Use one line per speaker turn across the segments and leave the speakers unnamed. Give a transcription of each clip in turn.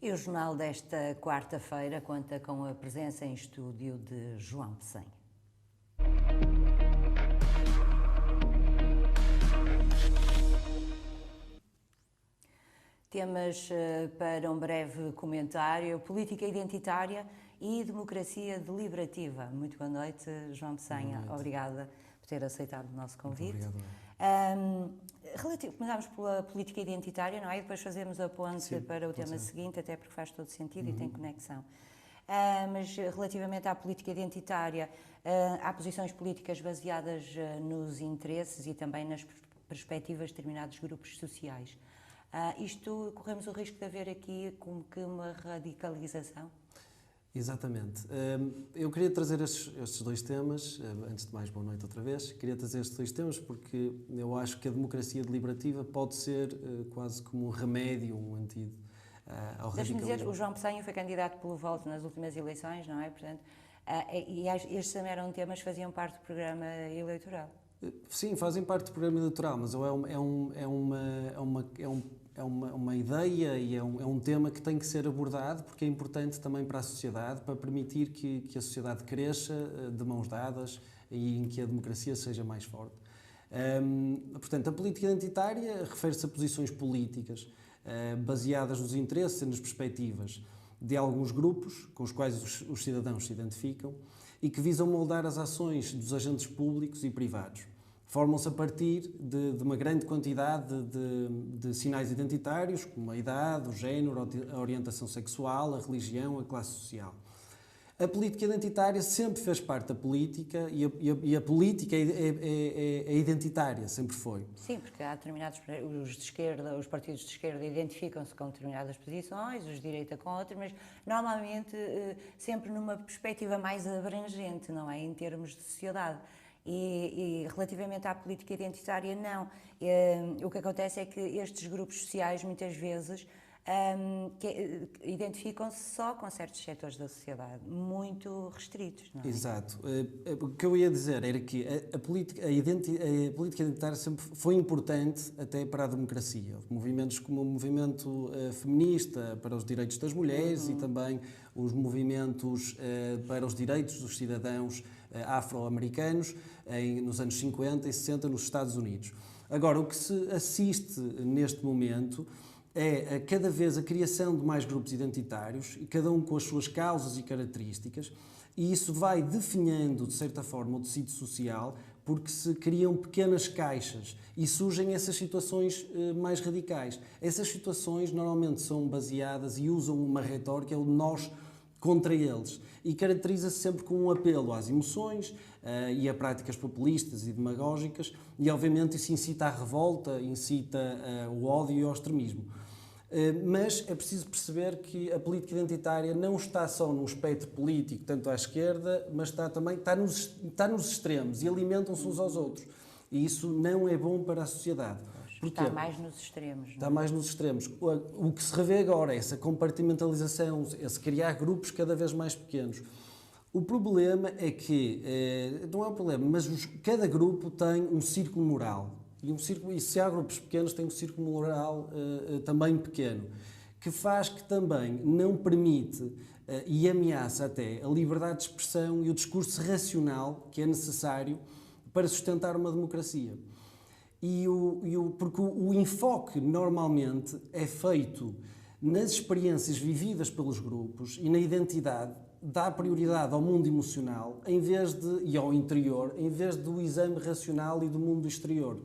E o jornal desta quarta-feira conta com a presença em estúdio de João Pessanha. Temas para um breve comentário: política identitária e democracia deliberativa. Muito boa noite, João Pessanha. Obrigada por ter aceitado o nosso convite.
Muito obrigado.
Começámos pela política identitária, não é? E depois fazemos a ponte para o tema seguinte, até porque faz todo sentido e tem conexão. Mas relativamente à política identitária, há posições políticas baseadas nos interesses e também nas perspectivas de determinados grupos sociais. Corremos o risco de haver aqui como que uma radicalização?
Exatamente. Eu queria trazer estes dois temas. Antes de mais, boa noite outra vez. Queria trazer estes dois temas porque eu acho que a democracia deliberativa pode ser quase como um remédio, um antídoto ao radicalismo.
Deixe-me dizer, o João Pessanha foi candidato pelo voto nas últimas eleições, não é? Portanto, e estes também eram temas que faziam parte do programa eleitoral.
Sim, fazem parte do programa eleitoral, mas é uma ideia e é um tema que tem que ser abordado porque é importante também para a sociedade, para permitir que a sociedade cresça de mãos dadas e em que a democracia seja mais forte. Portanto, a política identitária refere-se a posições políticas baseadas nos interesses e nas perspectivas de alguns grupos com os quais os cidadãos se identificam e que visam moldar as ações dos agentes públicos e privados. Formam-se a partir de uma grande quantidade de sinais identitários, como a idade, o género, a orientação sexual, a religião, a classe social. A política identitária sempre fez parte da política e a política é identitária, sempre foi.
Sim, porque há determinados, os de esquerda, os partidos de esquerda identificam-se com determinadas posições, os de direita com outras, mas normalmente sempre numa perspectiva mais abrangente, não é? Em termos de sociedade. E relativamente à política identitária, não. O que acontece é que estes grupos sociais, muitas vezes, identificam-se só com certos setores da sociedade, muito restritos, não é?
Exato. O que eu ia dizer era que a política identitária sempre foi importante até para a democracia. Movimentos como o movimento feminista para os direitos das mulheres e também os movimentos para os direitos dos cidadãos afro-americanos nos anos 50 e 60 nos Estados Unidos. Agora, o que se assiste neste momento é cada vez a criação de mais grupos identitários, e cada um com as suas causas e características, e isso vai definhando, de certa forma, o tecido social, porque se criam pequenas caixas e surgem essas situações mais radicais. Essas situações normalmente são baseadas e usam uma retórica, é o nós contra eles, e caracteriza-se sempre com um apelo às emoções e a práticas populistas e demagógicas, e obviamente isso incita à revolta, incita o ódio e ao extremismo. Mas é preciso perceber que a política identitária não está só num espectro político, tanto à esquerda, mas está nos extremos e alimentam-se uns aos outros. E isso não é bom para a sociedade.
Porquê? Está mais nos extremos.
Está mais nos extremos. O que se revê agora é essa compartimentalização, esse criar grupos cada vez mais pequenos. O problema é que, não é um problema, mas cada grupo tem um círculo moral. E se há grupos pequenos, tem um círculo moral também pequeno, que faz que também não permite e ameaça até a liberdade de expressão e o discurso racional que é necessário para sustentar uma democracia. Porque o enfoque normalmente é feito nas experiências vividas pelos grupos e na identidade, dá prioridade ao mundo emocional e ao interior, em vez do exame racional e do mundo exterior.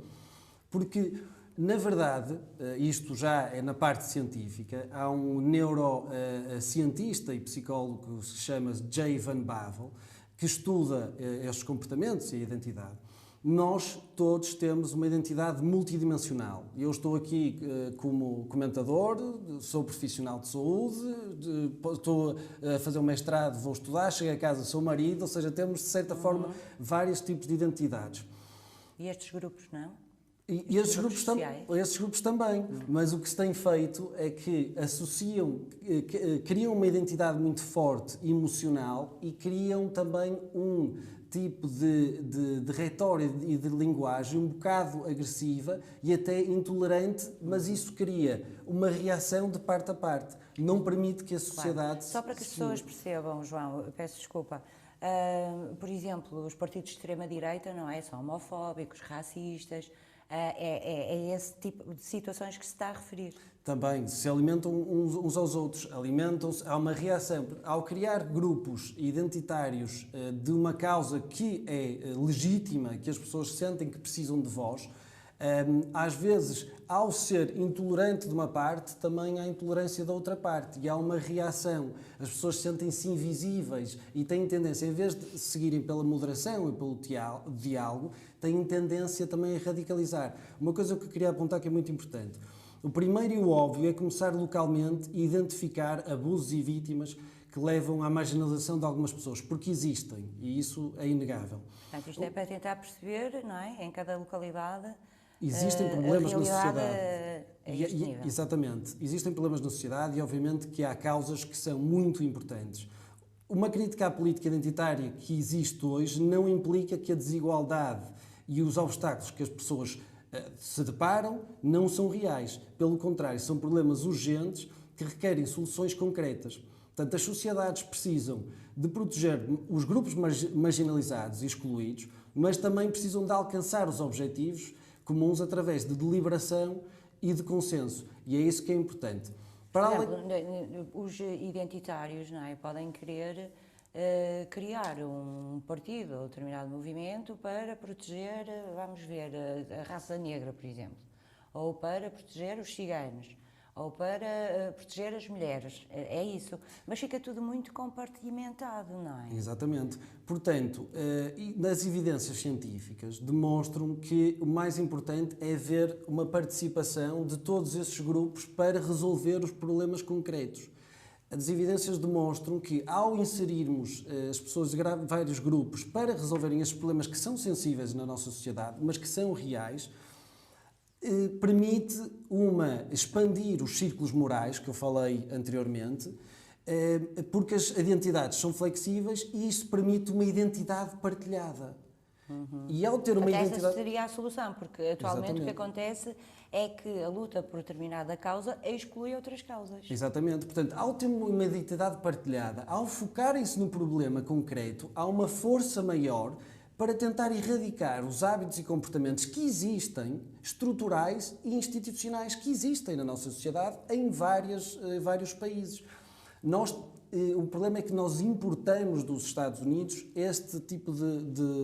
Porque, na verdade, isto já é na parte científica, há um neurocientista e psicólogo que se chama Jay Van Bavel, que estuda estes comportamentos e a identidade. Nós todos temos uma identidade multidimensional. Eu estou aqui como comentador, sou profissional de saúde, estou a fazer um mestrado, vou estudar, chego a casa, sou marido, ou seja, temos de certa forma vários tipos de identidades.
E estes grupos não?
E esses grupos,
sociais?
esses grupos também, mas o que se tem feito é que associam, criam uma identidade muito forte, emocional, e criam também um tipo de retórica e de linguagem um bocado agressiva e até intolerante, mas isso cria uma reação de parte a parte. Não permite que a sociedade...
Claro. Só para que as pessoas percebam, João, eu peço desculpa, por exemplo, os partidos de extrema-direita, não é? São homofóbicos, racistas, é esse tipo de situações que se está a referir.
Também se alimentam uns aos outros, alimentam-se, há uma reação. Ao criar grupos identitários de uma causa que é legítima, que as pessoas sentem que precisam de voz, às vezes, ao ser intolerante de uma parte, também há intolerância da outra parte e há uma reação. As pessoas sentem-se invisíveis e têm tendência, em vez de seguirem pela moderação e pelo diálogo, têm tendência também a radicalizar. Uma coisa que eu queria apontar que é muito importante. O primeiro e o óbvio é começar localmente e identificar abusos e vítimas que levam à marginalização de algumas pessoas, porque existem e isso é inegável.
Portanto, isto é para tentar perceber, não é? Em cada localidade.
Existem problemas na sociedade.
A este nível.
Exatamente. Existem problemas na sociedade e, obviamente, que há causas que são muito importantes. Uma crítica à política identitária que existe hoje não implica que a desigualdade e os obstáculos que as pessoas se deparam não são reais. Pelo contrário, são problemas urgentes que requerem soluções concretas. Portanto, as sociedades precisam de proteger os grupos marginalizados e excluídos, mas também precisam de alcançar os objetivos comuns através de deliberação e de consenso. E é isso que é importante.
Por exemplo, os identitários, não é, podem querer criar um partido ou determinado movimento para proteger, vamos ver, a raça negra, por exemplo, ou para proteger os ciganos, ou para proteger as mulheres. É isso. Mas fica tudo muito compartimentado, não é?
Exatamente. Portanto, nas evidências científicas demonstram que o mais importante é haver uma participação de todos esses grupos para resolver os problemas concretos. As evidências demonstram que, ao inserirmos as pessoas de vários grupos para resolverem estes problemas que são sensíveis na nossa sociedade, mas que são reais, permite expandir os círculos morais, que eu falei anteriormente, porque as identidades são flexíveis e isso permite uma identidade partilhada. E ao ter uma identidade...
Essa seria a solução, porque atualmente
Exatamente.
O que acontece é que a luta por determinada causa exclui outras causas.
Exatamente. Portanto, ao ter uma identidade partilhada, ao focarem-se no problema concreto, há uma força maior para tentar erradicar os hábitos e comportamentos que existem, estruturais e institucionais, que existem na nossa sociedade em vários países. O problema é que nós importamos dos Estados Unidos este tipo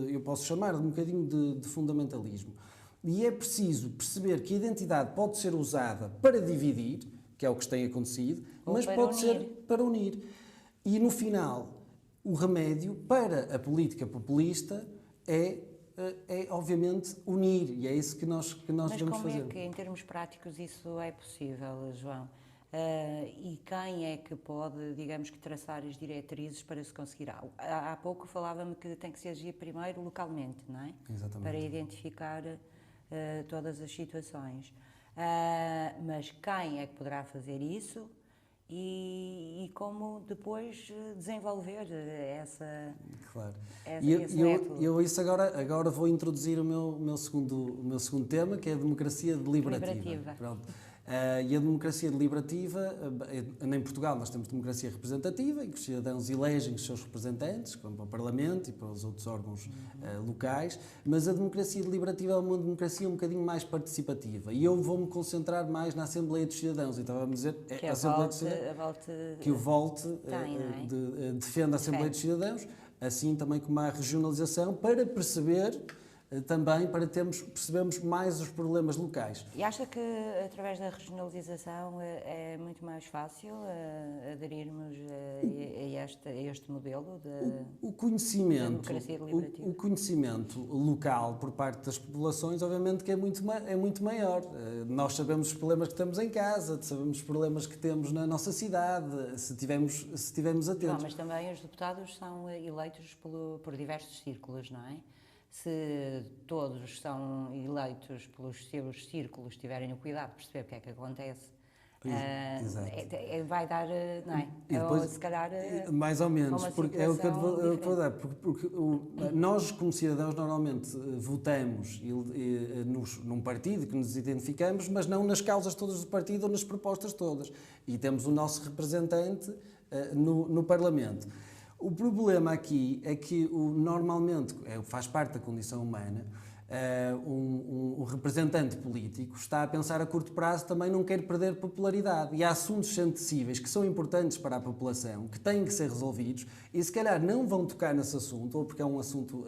eu posso chamar de um bocadinho de fundamentalismo. E é preciso perceber que a identidade pode ser usada para dividir, que é o que tem acontecido, mas pode ser para unir. E no final, o remédio para a política populista é obviamente unir, e é isso que nós devemos fazer.
Mas como é que, em termos práticos, isso é possível, João? E quem é que pode, digamos que, traçar as diretrizes para se conseguir? Há pouco falava-me que tem que se agir primeiro localmente, não é?
Exatamente.
Para identificar todas as situações. Mas quem é que poderá fazer isso? E como depois desenvolver
Claro.
esse método.
Eu isso agora vou introduzir o meu segundo tema, que é a democracia deliberativa. Pronto. E a democracia deliberativa, em Portugal nós temos democracia representativa, em que os cidadãos elegem os seus representantes, como para o Parlamento e para os outros órgãos locais, mas a democracia deliberativa é uma democracia um bocadinho mais participativa. E eu vou-me concentrar mais na Assembleia dos Cidadãos. Então vamos dizer,
que
a Assembleia dos Cidadãos, que o VOLTE defende a Assembleia dos Cidadãos, assim também como a regionalização, para perceber... também para percebermos mais os problemas locais.
E acha que, através da regionalização, é muito mais fácil aderirmos a este modelo de democracia deliberativa?
O conhecimento local por parte das populações, obviamente que é muito maior. Nós sabemos os problemas que temos em casa, sabemos os problemas que temos na nossa cidade, se estivermos atentos.
Mas também os deputados são eleitos por diversos círculos, não é? se todos são eleitos pelos seus círculos, tiverem o cuidado de perceber o que é que acontece, vai dar, não é?
E depois,
ou se calhar,
mais ou menos, porque é o que eu
situação
vou dar, porque nós, como cidadãos, normalmente votamos num partido que nos identificamos, mas não nas causas todas do partido ou nas propostas todas. E temos o nosso representante no Parlamento. O problema aqui é que, normalmente, faz parte da condição humana, um representante político está a pensar a curto prazo, também não quer perder popularidade. E há assuntos sensíveis que são importantes para a população, que têm que ser resolvidos, e se calhar não vão tocar nesse assunto, ou porque é um assunto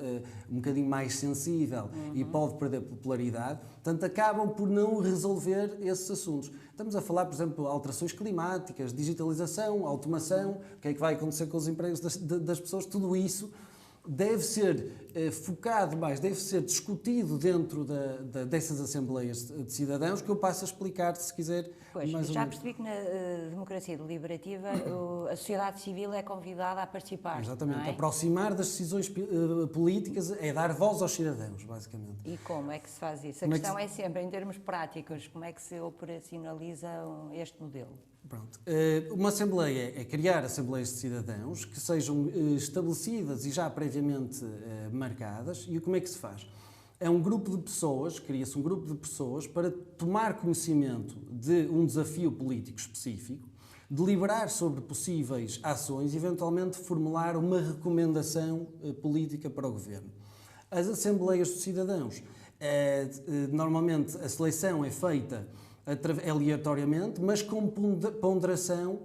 um bocadinho mais sensível e pode perder popularidade, portanto acabam por não resolver esses assuntos. Estamos a falar, por exemplo, de alterações climáticas, digitalização, automação, o que é que vai acontecer com os empregos das pessoas, tudo isso deve ser focado mais, deve ser discutido dentro dessas assembleias de cidadãos, que eu passo a explicar, se quiser.
Pois,
mais
já percebi que na democracia deliberativa a sociedade civil é convidada a participar.
Exatamente,
não é?
aproximar das decisões políticas é dar voz aos cidadãos, basicamente.
E como é que se faz isso? A questão é sempre, em termos práticos, como é que se operacionaliza este modelo?
Pronto. Uma Assembleia é criar Assembleias de Cidadãos que sejam estabelecidas e já previamente marcadas. E como é que se faz? É um grupo de pessoas, cria-se um grupo de pessoas para tomar conhecimento de um desafio político específico, deliberar sobre possíveis ações e, eventualmente, formular uma recomendação política para o Governo. As Assembleias de Cidadãos, normalmente a seleção é feita aleatoriamente, mas com ponderação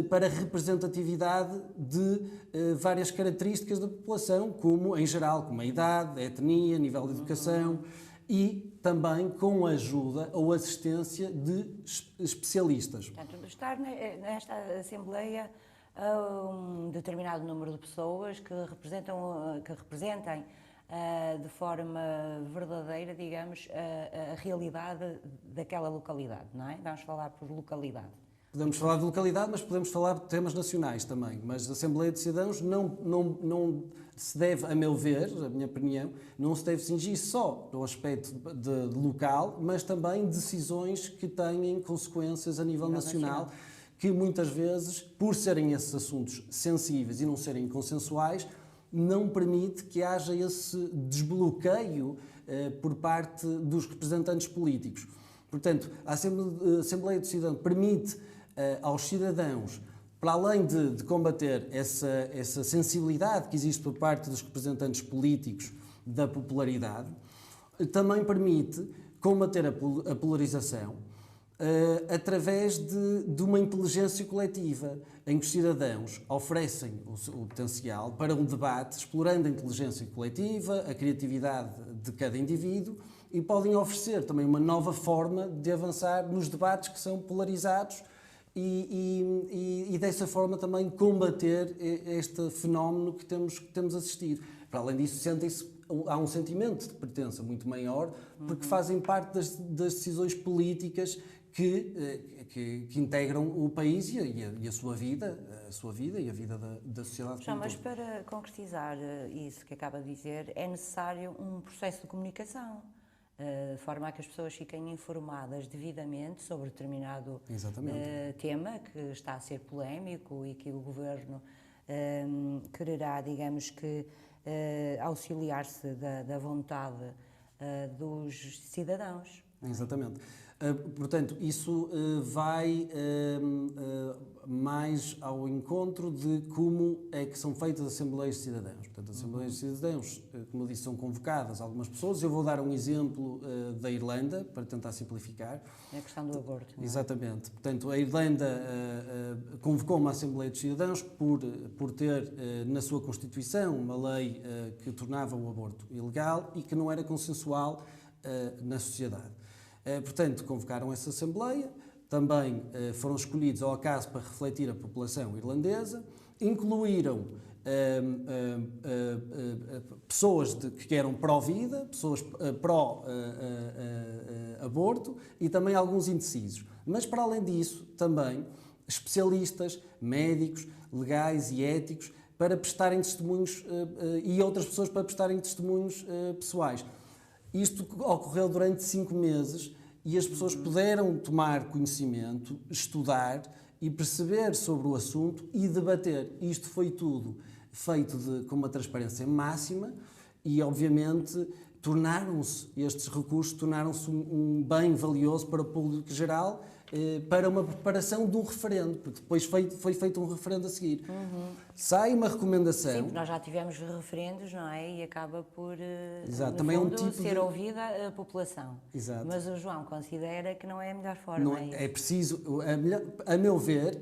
para a representatividade de várias características da população, como em geral, como a idade, a etnia, nível de educação, e também com a ajuda ou assistência de especialistas.
Portanto, estar nesta Assembleia um determinado número de pessoas que representem de forma verdadeira, digamos, a realidade daquela localidade, não é? Vamos falar por localidade.
Podemos falar de localidade, mas podemos falar de temas nacionais também. Mas a Assembleia de Cidadãos não se deve, a meu ver, a minha opinião, não se deve cingir só no aspecto de local, mas também decisões que têm consequências a nível nacional, que muitas vezes, por serem esses assuntos sensíveis e não serem consensuais, não permite que haja esse desbloqueio por parte dos representantes políticos. Portanto, a Assembleia de Cidadãos permite aos cidadãos, para além de combater essa sensibilidade que existe por parte dos representantes políticos da popularidade, também permite combater a polarização através de uma inteligência coletiva, em que os cidadãos oferecem o potencial para um debate, explorando a inteligência coletiva, a criatividade de cada indivíduo, e podem oferecer também uma nova forma de avançar nos debates que são polarizados e dessa forma também combater este fenómeno que temos assistido. Para além disso, há um sentimento de pertença muito maior, porque fazem parte das decisões políticas que integram o país e a sua vida e a vida da sociedade.
João, mas para concretizar isso que acaba de dizer, é necessário um processo de comunicação, de forma a que as pessoas fiquem informadas devidamente sobre determinado tema que está a ser polémico e que o Governo quererá, digamos que, auxiliar-se da vontade dos cidadãos.
Exatamente. Portanto, isso vai mais ao encontro de como é que são feitas as Assembleias de Cidadãos. Portanto, as Assembleias de Cidadãos, como eu disse, são convocadas algumas pessoas. Eu vou dar um exemplo da Irlanda, para tentar simplificar.
É a questão do aborto. Não é?
Exatamente. Portanto, a Irlanda convocou uma Assembleia de Cidadãos por ter na sua Constituição uma lei que tornava o aborto ilegal e que não era consensual na sociedade. Portanto, convocaram essa Assembleia, também foram escolhidos ao acaso para refletir a população irlandesa, incluíram pessoas que eram pró-vida, pessoas pró-aborto e também alguns indecisos. Mas, para além disso, também especialistas, médicos, legais e éticos, para prestarem testemunhos e outras pessoas para prestarem testemunhos pessoais. Isto ocorreu durante 5 meses e as pessoas puderam tomar conhecimento, estudar e perceber sobre o assunto e debater. Isto foi tudo feito com uma transparência máxima e, obviamente, estes recursos tornaram-se um bem valioso para o público geral, para uma preparação de um referendo, porque depois foi feito um referendo a seguir. Sai uma recomendação.
Sim, nós já tivemos referendos, não é? E acaba por,
Exato,
no
também
fundo,
é um tipo
ser ouvida a população.
Exato.
Mas o João considera que não é a melhor forma.
É preciso, a meu ver,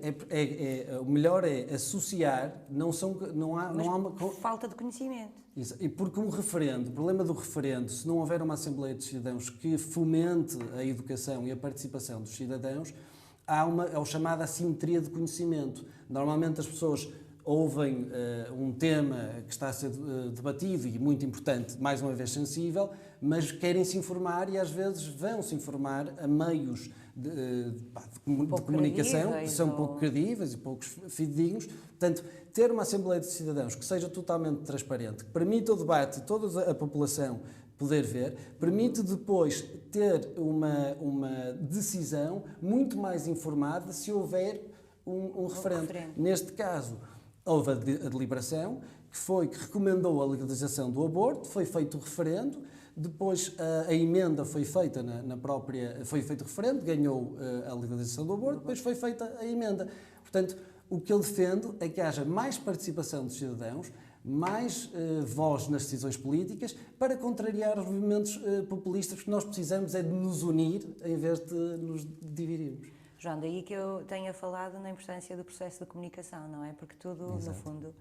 o melhor é associar, não há uma...
falta de conhecimento.
E porque o problema do referendo, se não houver uma Assembleia de Cidadãos que fomente a educação e a participação dos cidadãos, há a chamada assimetria de conhecimento. Normalmente as pessoas ouvem um tema que está a ser debatido e muito importante, mais uma vez sensível, mas querem se informar e às vezes vão se informar a meios de comunicação que são pouco credíveis e poucos fidedignos. Portanto, ter uma Assembleia de Cidadãos que seja totalmente transparente, que permita o debate e toda a população poder ver, permite depois ter uma decisão muito mais informada se houver um referendo. Neste caso, houve a deliberação, que recomendou a legalização do aborto, foi feito o referendo, depois a emenda foi feita foi feito o referendo, ganhou a legalização do aborto, depois foi feita a emenda. Portanto, o que eu defendo é que haja mais participação dos cidadãos, mais voz nas decisões políticas, para contrariar os movimentos populistas, porque nós precisamos é de nos unir em vez de nos dividirmos.
João, daí que eu tenha falado na importância do processo de comunicação, não é? Porque tudo, no fundo,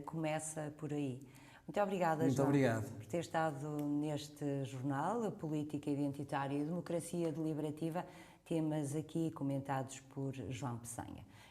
começa por aí. Muito obrigada,
João,
por ter estado neste jornal, a Política Identitária e Democracia Deliberativa, temas aqui comentados por João Peçanha.